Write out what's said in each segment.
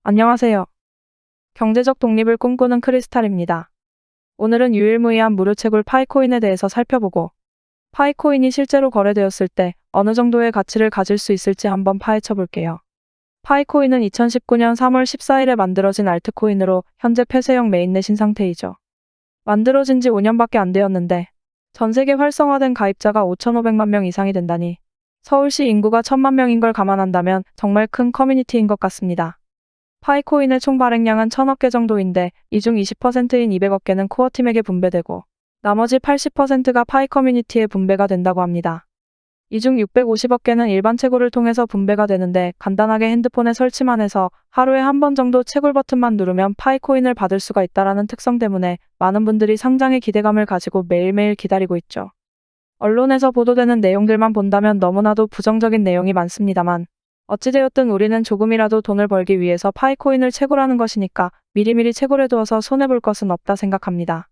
안녕하세요. 경제적 독립을 꿈꾸는 크리스탈입니다. 오늘은 유일무이한 무료채굴 파이코인에 대해서 살펴보고, 파이코인이 실제로 거래되었을 때 어느 정도의 가치를 가질 수 있을지 한번 파헤쳐 볼게요. 파이코인은 2019년 3월 14일에 만들어진 알트코인으로 현재 폐쇄형 메인넷인 상태이죠. 만들어진 지 5년밖에 안 되었는데, 전 세계 활성화된 가입자가 5,500만 명 이상이 된다니, 서울시 인구가 1,000만 명인 걸 감안한다면 정말 큰 커뮤니티인 것 같습니다. 파이코인의 총 발행량은 1,000억 개 정도인데 이 중 20%인 200억 개는 코어팀에게 분배되고 나머지 80%가 파이 커뮤니티에 분배가 된다고 합니다. 이 중 650억 개는 일반 채굴을 통해서 분배가 되는데 간단하게 핸드폰에 설치만 해서 하루에 한 번 정도 채굴 버튼만 누르면 파이코인을 받을 수가 있다라는 특성 때문에 많은 분들이 상장의 기대감을 가지고 매일매일 기다리고 있죠. 언론에서 보도되는 내용들만 본다면 너무나도 부정적인 내용이 많습니다만 어찌되었든 우리는 조금이라도 돈을 벌기 위해서 파이코인을 채굴하는 것이니까 미리미리 채굴해두어서 손해볼 것은 없다 생각합니다.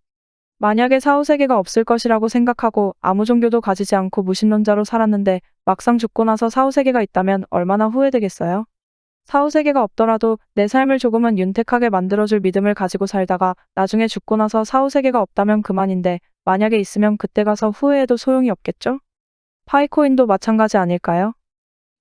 만약에 사후세계가 없을 것이라고 생각하고 아무 종교도 가지지 않고 무신론자로 살았는데 막상 죽고 나서 사후세계가 있다면 얼마나 후회되겠어요? 사후세계가 없더라도 내 삶을 조금은 윤택하게 만들어줄 믿음을 가지고 살다가 나중에 죽고 나서 사후세계가 없다면 그만인데 만약에 있으면 그때 가서 후회해도 소용이 없겠죠? 파이코인도 마찬가지 아닐까요?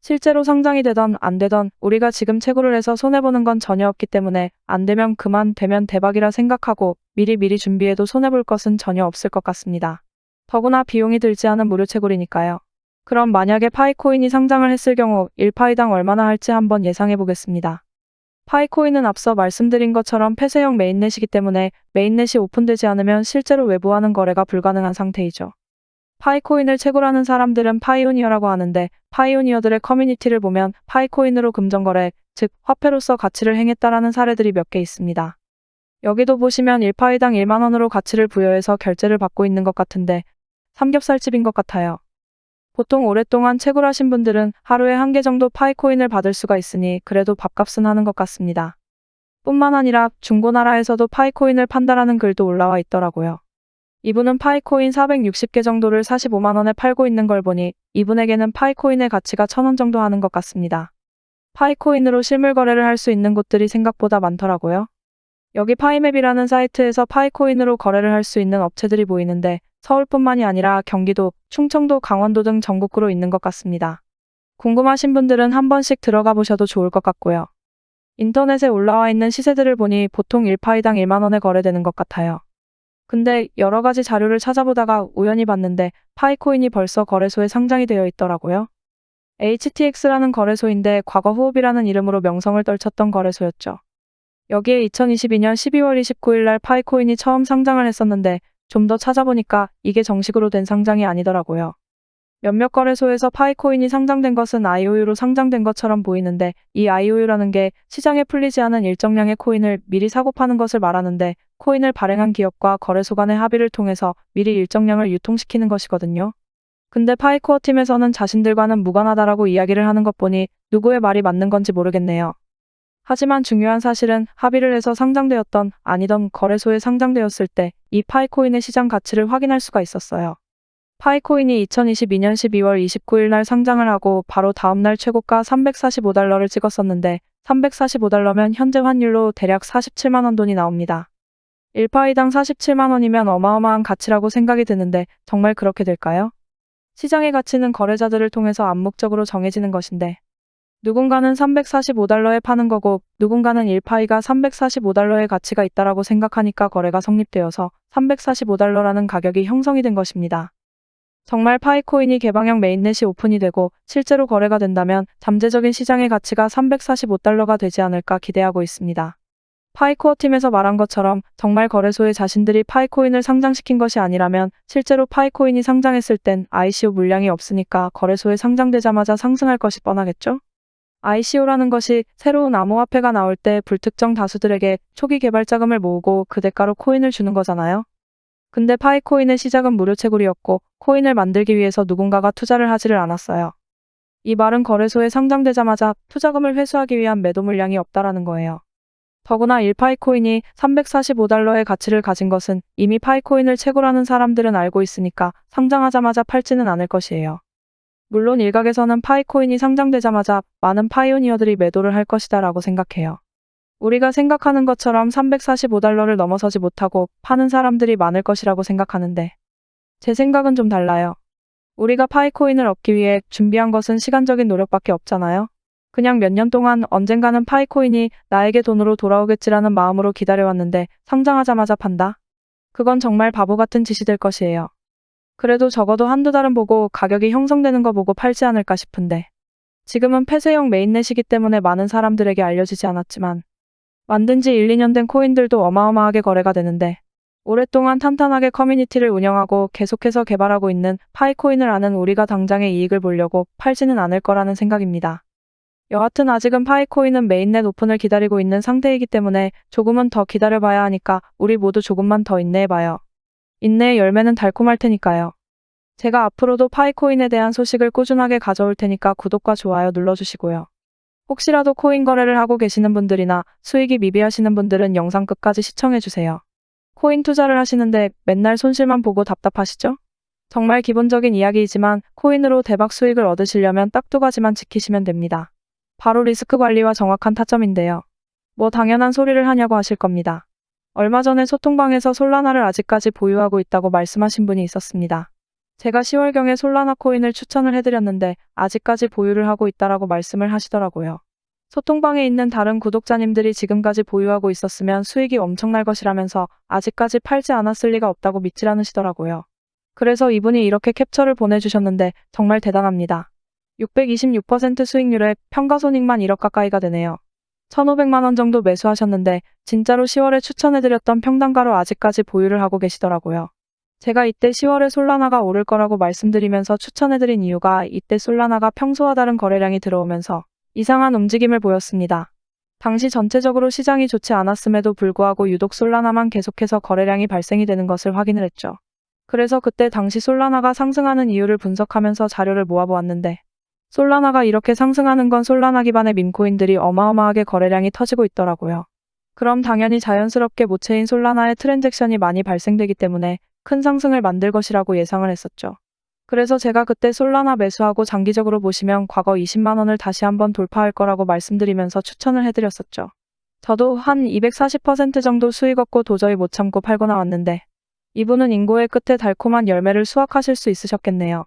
실제로 상장이 되던 안 되던 우리가 지금 채굴을 해서 손해보는 건 전혀 없기 때문에 안 되면 그만, 되면 대박이라 생각하고 미리 준비해도 손해볼 것은 전혀 없을 것 같습니다. 더구나 비용이 들지 않은 무료 채굴이니까요. 그럼 만약에 파이코인이 상장을 했을 경우 1파이당 얼마나 할지 한번 예상해 보겠습니다. 파이코인은 앞서 말씀드린 것처럼 폐쇄형 메인넷이기 때문에 메인넷이 오픈되지 않으면 실제로 외부와는 거래가 불가능한 상태이죠. 파이코인을 채굴하는 사람들은 파이오니어라고 하는데 파이오니어들의 커뮤니티를 보면 파이코인으로 금전거래, 즉 화폐로서 가치를 행했다라는 사례들이 몇 개 있습니다. 여기도 보시면 1파이당 1만 원으로 가치를 부여해서 결제를 받고 있는 것 같은데 삼겹살집인 것 같아요. 보통 오랫동안 채굴하신 분들은 하루에 한 개 정도 파이코인을 받을 수가 있으니 그래도 밥값은 하는 것 같습니다. 뿐만 아니라 중고나라에서도 파이코인을 판다라는 글도 올라와 있더라고요. 이분은 파이코인 460개 정도를 45만 원에 팔고 있는 걸 보니 이분에게는 파이코인의 가치가 1,000원 정도 하는 것 같습니다. 파이코인으로 실물 거래를 할 수 있는 곳들이 생각보다 많더라고요. 여기 파이맵이라는 사이트에서 파이코인으로 거래를 할 수 있는 업체들이 보이는데 서울뿐만이 아니라 경기도, 충청도, 강원도 등 전국구로 있는 것 같습니다. 궁금하신 분들은 한 번씩 들어가 보셔도 좋을 것 같고요. 인터넷에 올라와 있는 시세들을 보니 보통 1파이당 1만 원에 거래되는 것 같아요. 근데 여러 가지 자료를 찾아보다가 우연히 봤는데 파이코인이 벌써 거래소에 상장이 되어 있더라고요. HTX라는 거래소인데 과거 후업이라는 이름으로 명성을 떨쳤던 거래소였죠. 여기에 2022년 12월 29일 날 파이코인이 처음 상장을 했었는데 좀 더 찾아보니까 이게 정식으로 된 상장이 아니더라고요. 몇몇 거래소에서 파이코인이 상장된 것은 IOU로 상장된 것처럼 보이는데 이 IOU라는 게 시장에 풀리지 않은 일정량의 코인을 미리 사고 파는 것을 말하는데 코인을 발행한 기업과 거래소 간의 합의를 통해서 미리 일정량을 유통시키는 것이거든요. 근데 파이코어 팀에서는 자신들과는 무관하다라고 이야기를 하는 것 보니 누구의 말이 맞는 건지 모르겠네요. 하지만 중요한 사실은 합의를 해서 상장되었던 아니던 거래소에 상장되었을 때 이 파이코인의 시장 가치를 확인할 수가 있었어요. 파이코인이 2022년 12월 29일 날 상장을 하고 바로 다음날 최고가 345달러를 찍었었는데 345달러면 현재 환율로 대략 47만 원 돈이 나옵니다. 1파이당 47만 원이면 어마어마한 가치라고 생각이 드는데 정말 그렇게 될까요? 시장의 가치는 거래자들을 통해서 암묵적으로 정해지는 것인데 누군가는 345달러에 파는 거고 누군가는 1파이가 345달러의 가치가 있다라고 생각하니까 거래가 성립되어서 345달러라는 가격이 형성이 된 것입니다. 정말 파이코인이 개방형 메인넷이 오픈이 되고 실제로 거래가 된다면 잠재적인 시장의 가치가 345달러가 되지 않을까 기대하고 있습니다. 파이코어 팀에서 말한 것처럼 정말 거래소에 자신들이 파이코인을 상장시킨 것이 아니라면 실제로 파이코인이 상장했을 땐 ICO 물량이 없으니까 거래소에 상장되자마자 상승할 것이 뻔하겠죠? ICO라는 것이 새로운 암호화폐가 나올 때 불특정 다수들에게 초기 개발 자금을 모으고 그 대가로 코인을 주는 거잖아요. 근데 파이코인의 시작은 무료 채굴이었고 코인을 만들기 위해서 누군가가 투자를 하지를 않았어요. 이 말은 거래소에 상장되자마자 투자금을 회수하기 위한 매도 물량이 없다라는 거예요. 더구나 1파이코인이 345달러의 가치를 가진 것은 이미 파이코인을 채굴하는 사람들은 알고 있으니까 상장하자마자 팔지는 않을 것이에요. 물론 일각에서는 파이코인이 상장되자마자 많은 파이오니어들이 매도를 할 것이다 라고 생각해요. 우리가 생각하는 것처럼 $345를 넘어서지 못하고 파는 사람들이 많을 것이라고 생각하는데 제 생각은 좀 달라요. 우리가 파이코인을 얻기 위해 준비한 것은 시간적인 노력밖에 없잖아요. 그냥 몇 년 동안 언젠가는 파이코인이 나에게 돈으로 돌아오겠지라는 마음으로 기다려왔는데 상장하자마자 판다? 그건 정말 바보 같은 짓이 될 것이에요. 그래도 적어도 한두 달은 보고 가격이 형성되는 거 보고 팔지 않을까 싶은데 지금은 폐쇄형 메인넷이기 때문에 많은 사람들에게 알려지지 않았지만 만든 지 1, 2년 된 코인들도 어마어마하게 거래가 되는데 오랫동안 탄탄하게 커뮤니티를 운영하고 계속해서 개발하고 있는 파이코인을 아는 우리가 당장의 이익을 보려고 팔지는 않을 거라는 생각입니다. 여하튼 아직은 파이코인은 메인넷 오픈을 기다리고 있는 상태이기 때문에 조금은 더 기다려봐야 하니까 우리 모두 조금만 더 인내해봐요. 인내의 열매는 달콤할 테니까요. 제가 앞으로도 파이코인에 대한 소식을 꾸준하게 가져올 테니까 구독과 좋아요 눌러주시고요. 혹시라도 코인 거래를 하고 계시는 분들이나 수익이 미비하시는 분들은 영상 끝까지 시청해주세요. 코인 투자를 하시는데 맨날 손실만 보고 답답하시죠? 정말 기본적인 이야기이지만 코인으로 대박 수익을 얻으시려면 딱 두 가지만 지키시면 됩니다. 바로 리스크 관리와 정확한 타점인데요. 뭐 당연한 소리를 하냐고 하실 겁니다. 얼마 전에 소통방에서 솔라나를 아직까지 보유하고 있다고 말씀하신 분이 있었습니다. 제가 10월경에 솔라나 코인을 추천을 해드렸는데 아직까지 보유를 하고 있다라고 말씀을 하시더라고요. 소통방에 있는 다른 구독자님들이 지금까지 보유하고 있었으면 수익이 엄청날 것이라면서 아직까지 팔지 않았을 리가 없다고 믿질 않으시더라고요. 그래서 이분이 이렇게 캡처를 보내주셨는데 정말 대단합니다. 626% 수익률에 평가손익만 1억 가까이가 되네요. 1,500만 원 정도 매수하셨는데 진짜로 10월에 추천해드렸던 평단가로 아직까지 보유를 하고 계시더라고요. 제가 이때 10월에 솔라나가 오를 거라고 말씀드리면서 추천해드린 이유가 이때 솔라나가 평소와 다른 거래량이 들어오면서 이상한 움직임을 보였습니다. 당시 전체적으로 시장이 좋지 않았음에도 불구하고 유독 솔라나만 계속해서 거래량이 발생이 되는 것을 확인을 했죠. 그래서 그때 당시 솔라나가 상승하는 이유를 분석하면서 자료를 모아보았는데 솔라나가 이렇게 상승하는 건 솔라나 기반의 밈코인들이 어마어마하게 거래량이 터지고 있더라고요. 그럼 당연히 자연스럽게 모체인 솔라나의 트랜잭션이 많이 발생되기 때문에 큰 상승을 만들 것이라고 예상을 했었죠. 그래서 제가 그때 솔라나 매수하고 장기적으로 보시면 과거 20만 원을 다시 한번 돌파할 거라고 말씀드리면서 추천을 해드렸었죠. 저도 한 240% 정도 수익 얻고 도저히 못 참고 팔고 나왔는데 이분은 인고의 끝에 달콤한 열매를 수확하실 수 있으셨겠네요.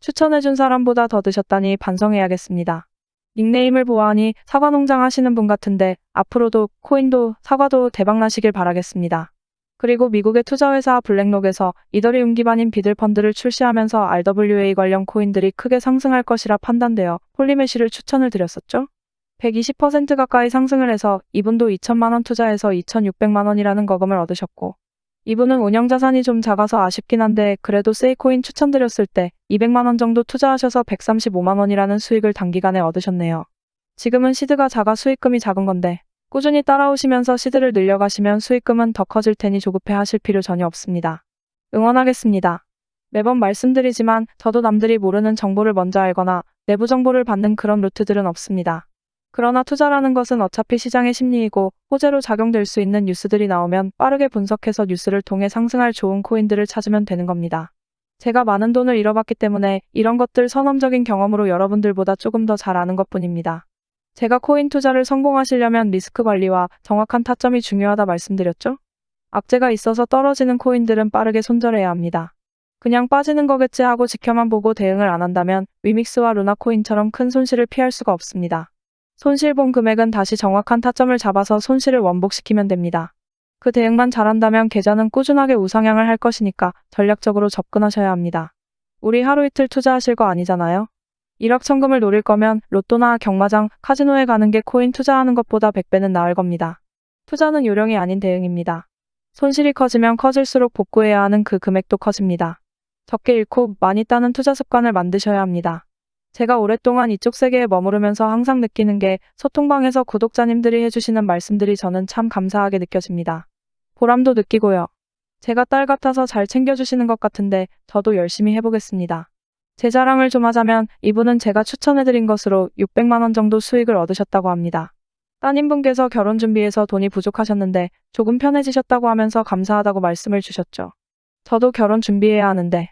추천해준 사람보다 더 드셨다니 반성해야겠습니다. 닉네임을 보아하니 사과농장 하시는 분 같은데 앞으로도 코인도 사과도 대박나시길 바라겠습니다. 그리고 미국의 투자회사 블랙록에서 이더리움 기반인 비들펀드를 출시하면서 RWA 관련 코인들이 크게 상승할 것이라 판단되어 폴리메시를 추천을 드렸었죠. 120% 가까이 상승을 해서 이분도 2천만 원 투자해서 2,600만 원이라는 거금을 얻으셨고 이분은 운영자산이 좀 작아서 아쉽긴 한데 그래도 세이코인 추천드렸을 때 200만 원 정도 투자하셔서 135만 원이라는 수익을 단기간에 얻으셨네요. 지금은 시드가 작아 수익금이 작은 건데 꾸준히 따라오시면서 시드를 늘려가시면 수익금은 더 커질 테니 조급해 하실 필요 전혀 없습니다. 응원하겠습니다. 매번 말씀드리지만 저도 남들이 모르는 정보를 먼저 알거나 내부 정보를 받는 그런 루트들은 없습니다. 그러나 투자라는 것은 어차피 시장의 심리이고 호재로 작용될 수 있는 뉴스들이 나오면 빠르게 분석해서 뉴스를 통해 상승할 좋은 코인들을 찾으면 되는 겁니다. 제가 많은 돈을 잃어봤기 때문에 이런 것들 선험적인 경험으로 여러분들보다 조금 더 잘 아는 것뿐입니다. 제가 코인 투자를 성공하시려면 리스크 관리와 정확한 타점이 중요하다 말씀드렸죠? 악재가 있어서 떨어지는 코인들은 빠르게 손절해야 합니다. 그냥 빠지는 거겠지 하고 지켜만 보고 대응을 안 한다면 위믹스와 루나코인처럼 큰 손실을 피할 수가 없습니다. 손실 본 금액은 다시 정확한 타점을 잡아서 손실을 원복시키면 됩니다. 그 대응만 잘한다면 계좌는 꾸준하게 우상향을 할 것이니까 전략적으로 접근하셔야 합니다. 우리 하루 이틀 투자하실 거 아니잖아요? 일확천금을 노릴 거면 로또나 경마장, 카지노에 가는 게 코인 투자하는 것보다 100배는 나을 겁니다. 투자는 요령이 아닌 대응입니다. 손실이 커지면 커질수록 복구해야 하는 그 금액도 커집니다. 적게 잃고 많이 따는 투자 습관을 만드셔야 합니다. 제가 오랫동안 이쪽 세계에 머무르면서 항상 느끼는 게 소통방에서 구독자님들이 해주시는 말씀들이 저는 참 감사하게 느껴집니다. 보람도 느끼고요. 제가 딸 같아서 잘 챙겨주시는 것 같은데 저도 열심히 해보겠습니다. 제 자랑을 좀 하자면 이분은 제가 추천해드린 것으로 600만 원 정도 수익을 얻으셨다고 합니다. 따님분께서 결혼 준비해서 돈이 부족하셨는데 조금 편해지셨다고 하면서 감사하다고 말씀을 주셨죠. 저도 결혼 준비해야 하는데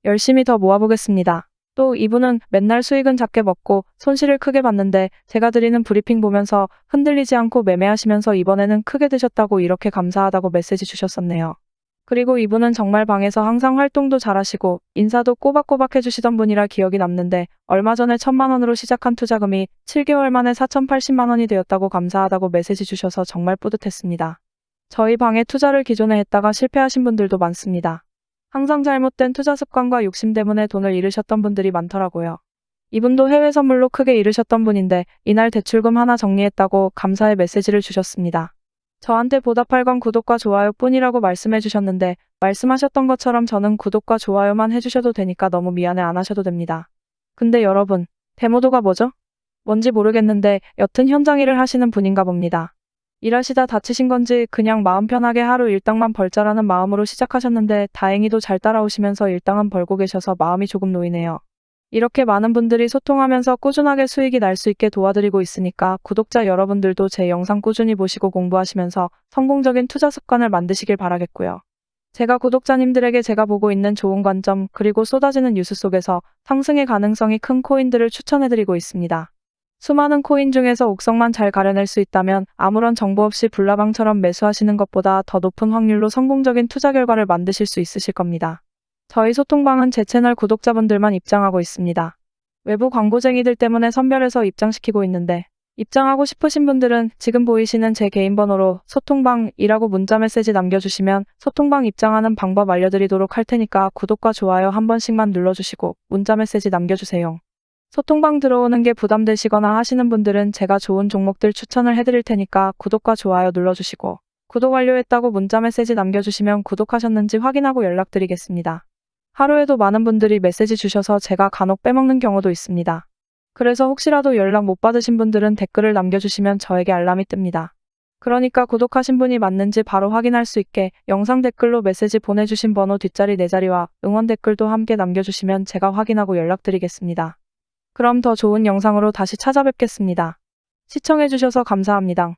열심히 더 모아보겠습니다. 또 이분은 맨날 수익은 작게 먹고 손실을 크게 봤는데 제가 드리는 브리핑 보면서 흔들리지 않고 매매하시면서 이번에는 크게 드셨다고 이렇게 감사하다고 메시지 주셨었네요. 그리고 이분은 정말 방에서 항상 활동도 잘하시고 인사도 꼬박꼬박 해주시던 분이라 기억이 남는데 얼마 전에 1,000만 원으로 시작한 투자금이 7개월 만에 4,080만 원이 되었다고 감사하다고 메시지 주셔서 정말 뿌듯했습니다. 저희 방에 투자를 기존에 했다가 실패하신 분들도 많습니다. 항상 잘못된 투자 습관과 욕심 때문에 돈을 잃으셨던 분들이 많더라고요. 이분도 해외 선물로 크게 잃으셨던 분인데 이날 대출금 하나 정리했다고 감사의 메시지를 주셨습니다. 저한테 보답할 건 구독과 좋아요 뿐이라고 말씀해 주셨는데 말씀하셨던 것처럼 저는 구독과 좋아요만 해주셔도 되니까 너무 미안해 안 하셔도 됩니다. 근데 여러분, 데모도가 뭐죠? 뭔지 모르겠는데 여튼 현장 일을 하시는 분인가 봅니다. 일하시다 다치신 건지 그냥 마음 편하게 하루 일당만 벌자라는 마음으로 시작하셨는데 다행히도 잘 따라오시면서 일당은 벌고 계셔서 마음이 조금 놓이네요. 이렇게 많은 분들이 소통하면서 꾸준하게 수익이 날 수 있게 도와드리고 있으니까 구독자 여러분들도 제 영상 꾸준히 보시고 공부하시면서 성공적인 투자 습관을 만드시길 바라겠고요. 제가 구독자님들에게 제가 보고 있는 좋은 관점 그리고 쏟아지는 뉴스 속에서 상승의 가능성이 큰 코인들을 추천해드리고 있습니다. 수많은 코인 중에서 옥석만 잘 가려낼 수 있다면 아무런 정보 없이 불나방처럼 매수하시는 것보다 더 높은 확률로 성공적인 투자 결과를 만드실 수 있으실 겁니다. 저희 소통방은 제 채널 구독자분들만 입장하고 있습니다. 외부 광고쟁이들 때문에 선별해서 입장시키고 있는데 입장하고 싶으신 분들은 지금 보이시는 제 개인 번호로 소통방이라고 문자 메시지 남겨주시면 소통방 입장하는 방법 알려드리도록 할 테니까 구독과 좋아요 한 번씩만 눌러주시고 문자 메시지 남겨주세요. 소통방 들어오는 게 부담되시거나 하시는 분들은 제가 좋은 종목들 추천을 해드릴 테니까 구독과 좋아요 눌러주시고 구독 완료했다고 문자 메시지 남겨주시면 구독하셨는지 확인하고 연락드리겠습니다. 하루에도 많은 분들이 메시지 주셔서 제가 간혹 빼먹는 경우도 있습니다. 그래서 혹시라도 연락 못 받으신 분들은 댓글을 남겨주시면 저에게 알람이 뜹니다. 그러니까 구독하신 분이 맞는지 바로 확인할 수 있게 영상 댓글로 메시지 보내주신 번호 뒷자리 4자리와 응원 댓글도 함께 남겨주시면 제가 확인하고 연락드리겠습니다. 그럼 더 좋은 영상으로 다시 찾아뵙겠습니다. 시청해주셔서 감사합니다.